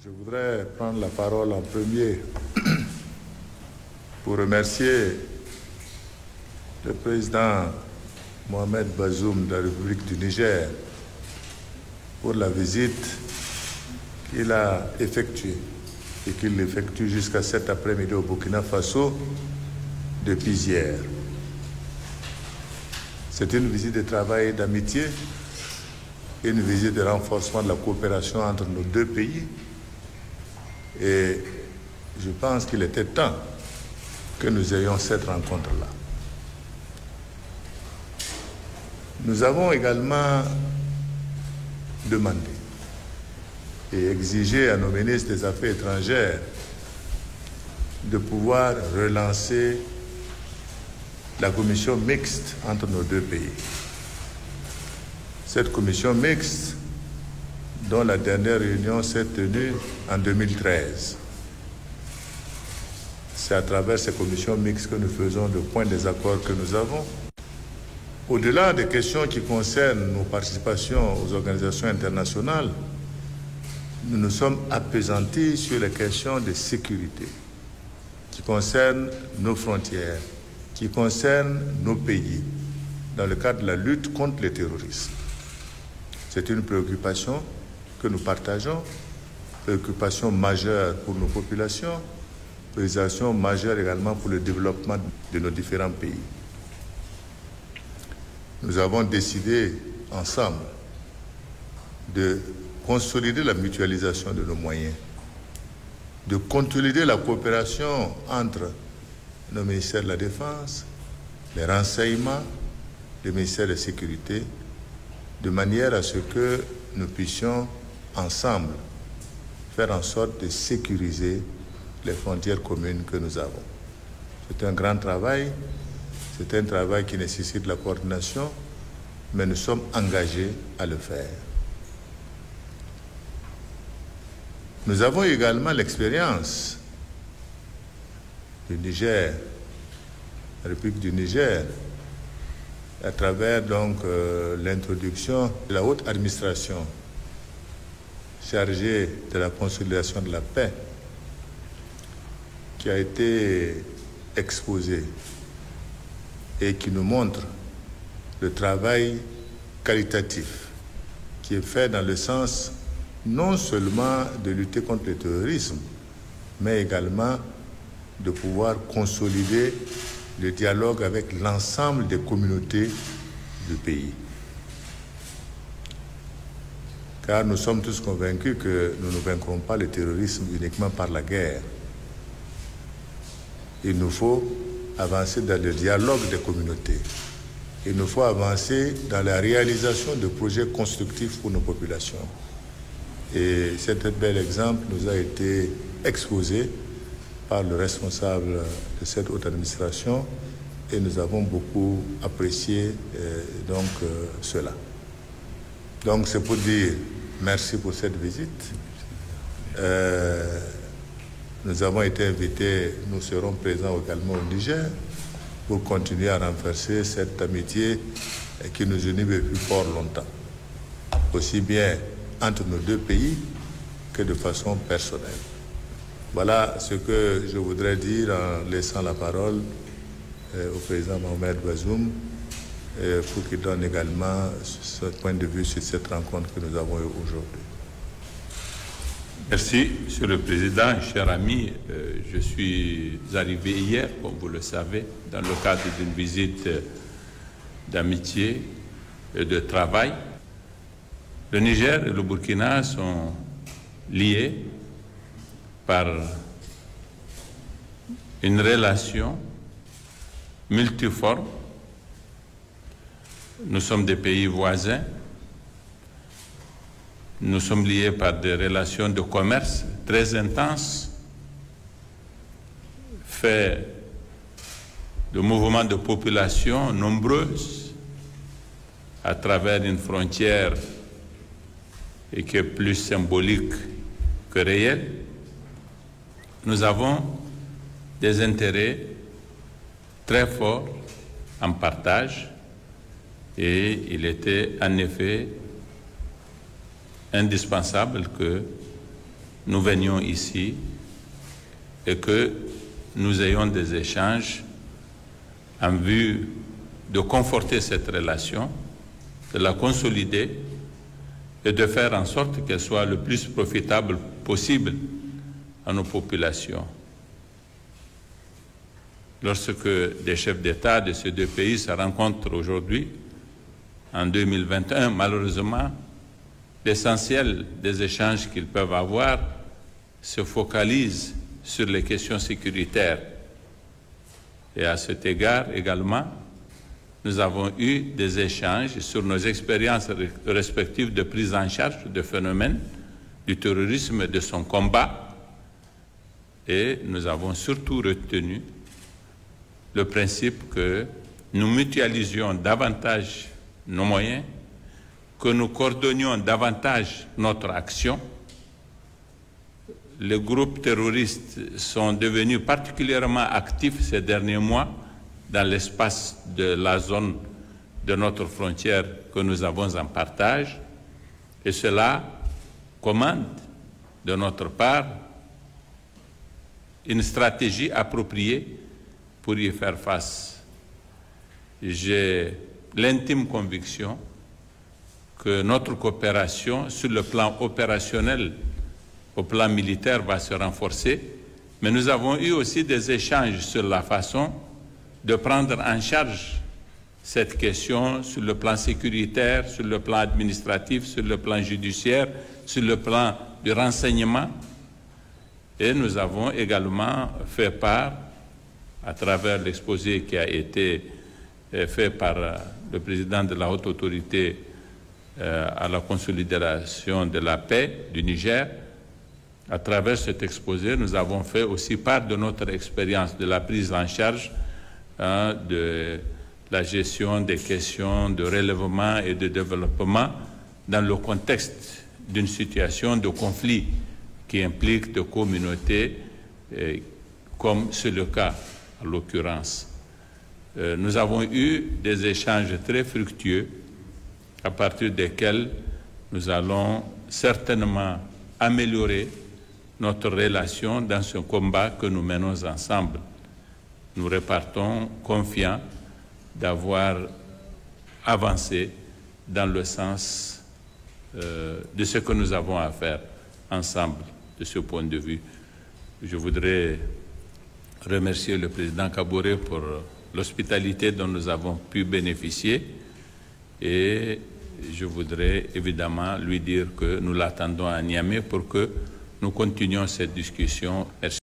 Je voudrais prendre la parole en premier pour remercier le président Mohamed Bazoum de la République du Niger pour la visite qu'il a effectuée et qu'il effectue jusqu'à cet après-midi au Burkina Faso depuis hier. C'est une visite de travail et d'amitié, une visite de renforcement de la coopération entre nos deux pays. Et je pense qu'il était temps que nous ayons cette rencontre-là. Nous avons également demandé et exigé à nos ministres des Affaires étrangères de pouvoir relancer la commission mixte entre nos deux pays. Cette commission mixte, dont la dernière réunion s'est tenue en 2013. C'est à travers ces commissions mixtes que nous faisons le point des accords que nous avons. Au-delà des questions qui concernent nos participations aux organisations internationales, nous nous sommes appesantis sur les questions de sécurité qui concernent nos frontières, qui concernent nos pays, dans le cadre de la lutte contre le terrorisme. C'est une préoccupation que nous partageons, préoccupation majeure pour nos populations, préoccupation majeure également pour le développement de nos différents pays. Nous avons décidé ensemble de consolider la mutualisation de nos moyens, de consolider la coopération entre nos ministères de la Défense, les renseignements, le ministère de la Sécurité, de manière à ce que nous puissions ensemble faire en sorte de sécuriser les frontières communes que nous avons. C'est un grand travail, c'est un travail qui nécessite la coordination, mais nous sommes engagés à le faire. Nous avons également l'expérience du Niger, la République du Niger, à travers donc l'introduction de la haute administration chargée de la consolidation de la paix, qui a été exposée et qui nous montre le travail qualitatif qui est fait dans le sens non seulement de lutter contre le terrorisme, mais également de pouvoir consolider le dialogue avec l'ensemble des communautés du pays. Car nous sommes tous convaincus que nous ne vaincrons pas le terrorisme uniquement par la guerre. Il nous faut avancer dans le dialogue des communautés. Il nous faut avancer dans la réalisation de projets constructifs pour nos populations. Et cet bel exemple nous a été exposé par le responsable de cette haute administration et nous avons beaucoup apprécié cela. Donc c'est pour dire merci pour cette visite. Nous avons été invités, nous serons présents également au Niger pour continuer à renforcer cette amitié qui nous unit depuis fort longtemps, aussi bien entre nos deux pays que de façon personnelle. Voilà ce que je voudrais dire en laissant la parole au président Mohamed Bazoum pour qu'il donne également son point de vue sur cette rencontre que nous avons eue aujourd'hui. Merci, Monsieur le Président. Chers amis, je suis arrivé hier, comme vous le savez, dans le cadre d'une visite d'amitié et de travail. Le Niger et le Burkina sont liés par une relation multiforme. Nous sommes des pays voisins. Nous sommes liés par des relations de commerce très intenses, fait de mouvements de population nombreuses à travers une frontière et qui est plus symbolique que réelle. Nous avons des intérêts très forts en partage et il était en effet indispensable que nous venions ici et que nous ayons des échanges en vue de conforter cette relation, de la consolider et de faire en sorte qu'elle soit le plus profitable possible à nos populations. Lorsque des chefs d'État de ces deux pays se rencontrent aujourd'hui, en 2021, malheureusement, l'essentiel des échanges qu'ils peuvent avoir se focalise sur les questions sécuritaires. Et à cet égard également, nous avons eu des échanges sur nos expériences respectives de prise en charge de phénomènes du terrorisme et de son combat. Et nous avons surtout retenu le principe que nous mutualisions davantage nos moyens, que nous coordonnions davantage notre action. Les groupes terroristes sont devenus particulièrement actifs ces derniers mois dans l'espace de la zone de notre frontière que nous avons en partage, et cela commande de notre part une stratégie appropriée pour y faire face. J'ai l'intime conviction que notre coopération sur le plan opérationnel, au plan militaire, va se renforcer, mais nous avons eu aussi des échanges sur la façon de prendre en charge cette question sur le plan sécuritaire, sur le plan administratif, sur le plan judiciaire, sur le plan du renseignement. Et nous avons également fait part, à travers l'exposé qui a été fait par le président de la Haute Autorité à la consolidation de la paix du Niger, à travers cet exposé, nous avons fait aussi part de notre expérience de la prise en charge de la gestion des questions de relèvement et de développement dans le contexte d'une situation de conflit qui implique des communautés, comme c'est le cas en l'occurrence. Nous avons eu des échanges très fructueux à partir desquels nous allons certainement améliorer notre relation dans ce combat que nous menons ensemble. Nous repartons confiants d'avoir avancé dans le sens de ce que nous avons à faire ensemble de ce point de vue. Je voudrais remercier le président Kaboré pour l'hospitalité dont nous avons pu bénéficier et je voudrais évidemment lui dire que nous l'attendons à Niamey pour que nous continuions cette discussion. Merci.